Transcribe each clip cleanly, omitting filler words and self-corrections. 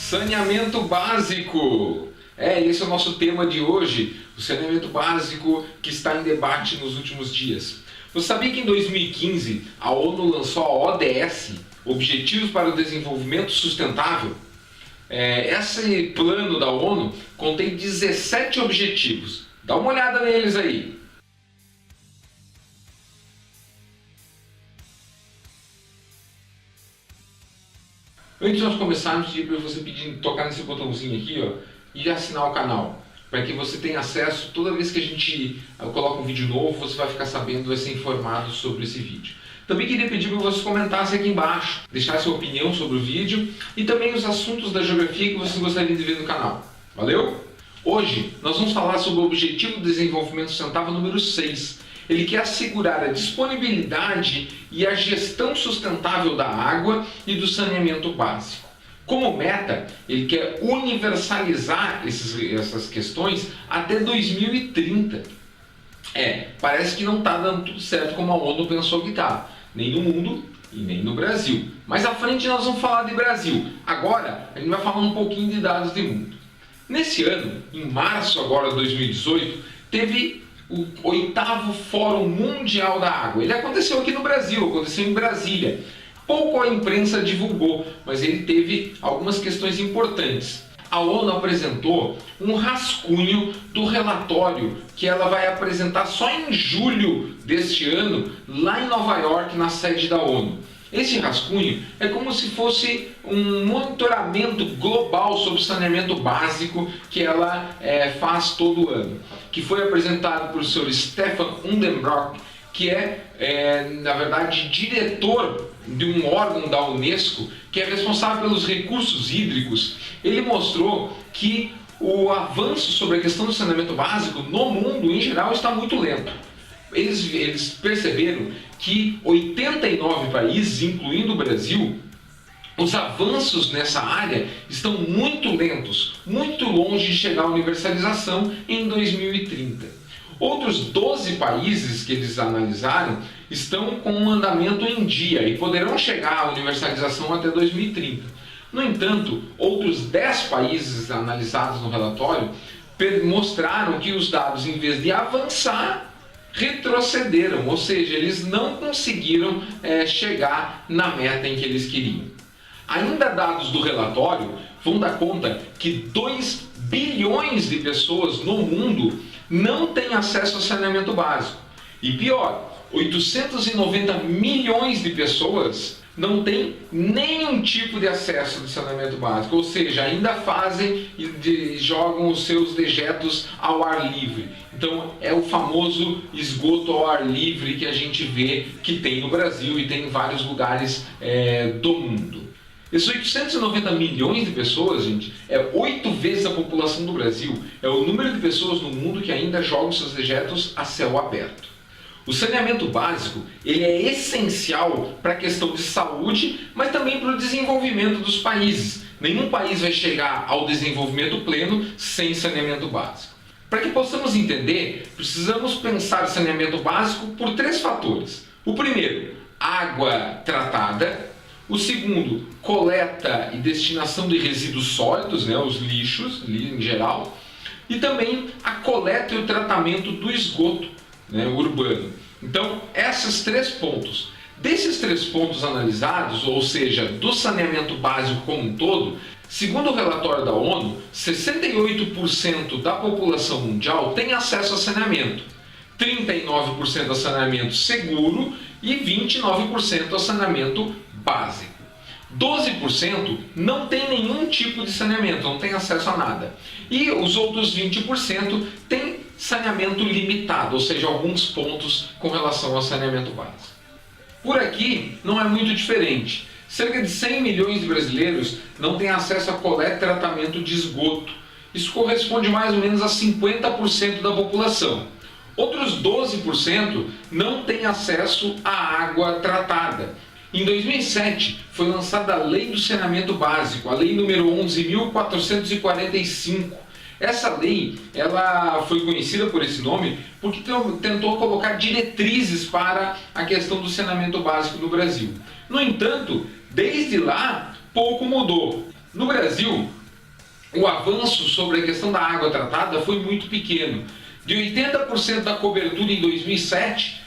Saneamento básico. Esse é o nosso tema de hoje, o saneamento básico que está em debate nos últimos dias. Você sabia que em 2015 a ONU lançou a ODS, Objetivos para o Desenvolvimento Sustentável? Esse plano da ONU contém 17 objetivos. Dá uma olhada neles aí. Antes de nós começarmos, pedir para você tocar nesse botãozinho aqui, ó, e assinar o canal, para que você tenha acesso, toda vez que a gente coloca um vídeo novo, você vai ficar sabendo, vai ser informado sobre esse vídeo. Também queria pedir para vocês comentassem aqui embaixo, deixar sua opinião sobre o vídeo e também os assuntos da geografia que vocês gostariam de ver no canal. Valeu? Hoje nós vamos falar sobre o Objetivo de Desenvolvimento Sustentável número 6. Ele quer assegurar a disponibilidade e a gestão sustentável da água e do saneamento básico. Como meta, ele quer universalizar essas questões até 2030. Parece que não está dando tudo certo como a ONU pensou que está, nem no mundo e nem no Brasil. Mas à frente nós vamos falar de Brasil. Agora a gente vai falar um pouquinho de dados de mundo. Nesse ano, em março agora de 2018, teve o 8º Fórum Mundial da Água. Ele aconteceu aqui no Brasil, aconteceu em Brasília. Pouco a imprensa divulgou, mas ele teve algumas questões importantes. A ONU apresentou um rascunho do relatório que ela vai apresentar só em julho deste ano, lá em Nova York, na sede da ONU. Esse rascunho é como se fosse um monitoramento global sobre saneamento básico que ela faz todo ano, que foi apresentado pelo Sr. Stefan Udenbrock, que na verdade, diretor de um órgão da Unesco que é responsável pelos recursos hídricos. Ele mostrou que o avanço sobre a questão do saneamento básico no mundo em geral está muito lento. Eles perceberam que 89 países, incluindo o Brasil, os avanços nessa área estão muito lentos, muito longe de chegar à universalização em 2030. Outros 12 países que eles analisaram estão com um andamento em dia e poderão chegar à universalização até 2030. No entanto, outros 10 países analisados no relatório mostraram que os dados, em vez de avançar, retrocederam, ou seja, eles não conseguiram chegar na meta em que eles queriam. Ainda dados do relatório vão dar conta que 2 bilhões de pessoas no mundo não têm acesso ao saneamento básico. E pior, 890 milhões de pessoas não têm nenhum tipo de acesso ao saneamento básico, ou seja, ainda fazem e jogam os seus dejetos ao ar livre. Então é o famoso esgoto ao ar livre que a gente vê que tem no Brasil e tem em vários lugares do mundo. Esses 890 milhões de pessoas, gente, é 8 vezes a população do Brasil. É o número de pessoas no mundo que ainda jogam seus dejetos a céu aberto. O saneamento básico ele é essencial para a questão de saúde, mas também para o desenvolvimento dos países. Nenhum país vai chegar ao desenvolvimento pleno sem saneamento básico. Para que possamos entender, precisamos pensar em saneamento básico por 3 fatores. O primeiro, água tratada. O segundo, coleta e destinação de resíduos sólidos, os lixos em geral. E também a coleta e o tratamento do esgoto urbano. Então, esses 3 pontos. Desses 3 pontos analisados, ou seja, do saneamento básico como um todo, segundo o relatório da ONU, 68% da população mundial tem acesso a saneamento, 39% a saneamento seguro e 29% a saneamento básico. 12% não tem nenhum tipo de saneamento, não tem acesso a nada. E os outros 20% têm saneamento limitado, ou seja, alguns pontos com relação ao saneamento básico. Por aqui não é muito diferente. Cerca de 100 milhões de brasileiros não têm acesso a coleta e tratamento de esgoto. Isso corresponde mais ou menos a 50% da população. Outros 12% não têm acesso à água tratada. Em 2007 foi lançada a Lei do Saneamento Básico, a Lei número 11.445. Essa lei ela foi conhecida por esse nome porque tentou colocar diretrizes para a questão do saneamento básico no Brasil. No entanto, desde lá, pouco mudou. No Brasil, o avanço sobre a questão da água tratada foi muito pequeno. De 80% da cobertura em 2007,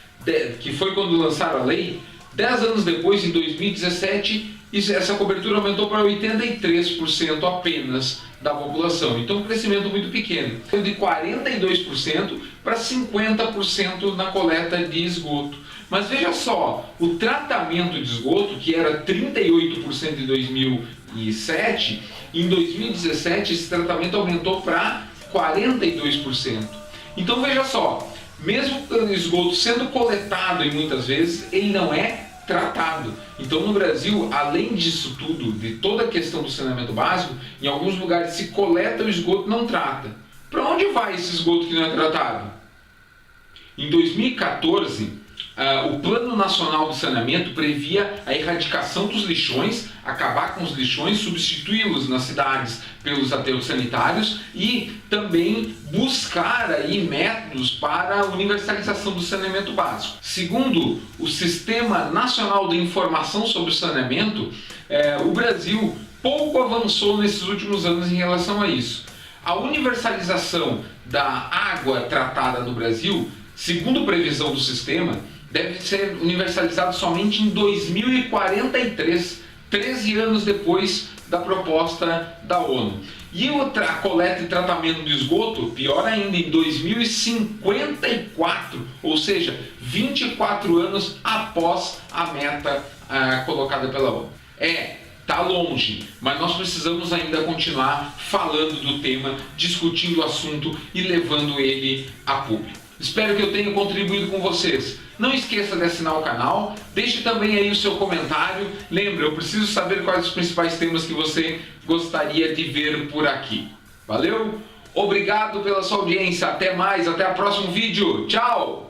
que foi quando lançaram a lei, 10 anos depois, em 2017, essa cobertura aumentou para 83% apenas da população. Então, um crescimento muito pequeno. Foi de 42% para 50% na coleta de esgoto. Mas veja só, o tratamento de esgoto, que era 38% em 2007, em 2017 esse tratamento aumentou para 42%. Então veja só, mesmo o esgoto sendo coletado e muitas vezes, ele não é tratado. Então no Brasil, além disso tudo, de toda a questão do saneamento básico, em alguns lugares se coleta o esgoto e não trata. Para onde vai esse esgoto que não é tratado? Em 2014, o Plano Nacional de Saneamento previa a erradicação dos lixões, acabar com os lixões, substituí-los nas cidades pelos aterros sanitários e também buscar aí métodos para a universalização do saneamento básico. Segundo o Sistema Nacional de Informação sobre o Saneamento, o Brasil pouco avançou nesses últimos anos em relação a isso. A universalização da água tratada no Brasil, segundo previsão do sistema, deve ser universalizado somente em 2043, 13 anos depois da proposta da ONU. E a coleta e tratamento do esgoto, pior ainda, em 2054, ou seja, 24 anos após a meta colocada pela ONU. Está longe, mas nós precisamos ainda continuar falando do tema, discutindo o assunto e levando ele a público. Espero que eu tenha contribuído com vocês. Não esqueça de assinar o canal, deixe também aí o seu comentário. Lembre, eu preciso saber quais os principais temas que você gostaria de ver por aqui. Valeu? Obrigado pela sua audiência, até mais, até o próximo vídeo. Tchau!